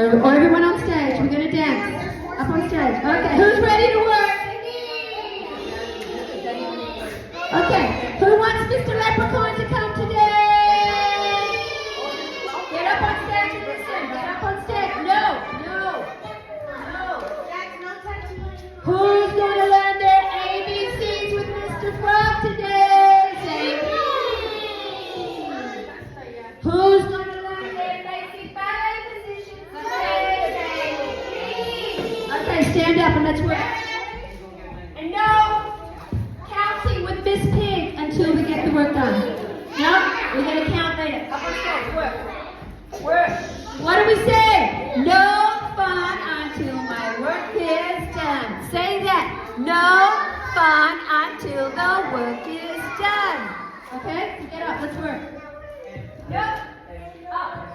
Or everyone on stage. We're going to dance. Up on stage. Okay, who's ready to work? Okay, who wants Mr. Leprechaun to come today? Get up on stage and listen. Get up on stage. No. Who's going to learn their ABCs with Mr. Frog today? Say me. Who's going to learn their basic ballet positions today? Say me. Okay, stand up and let's work. And no counting with Miss Pig until we get the work done. No, we're going to count later. Up on stage, work. What do we say? No fun until my work is done. Say that. No fun until the work is done. Okay? So get up. Let's work. Yep. Up.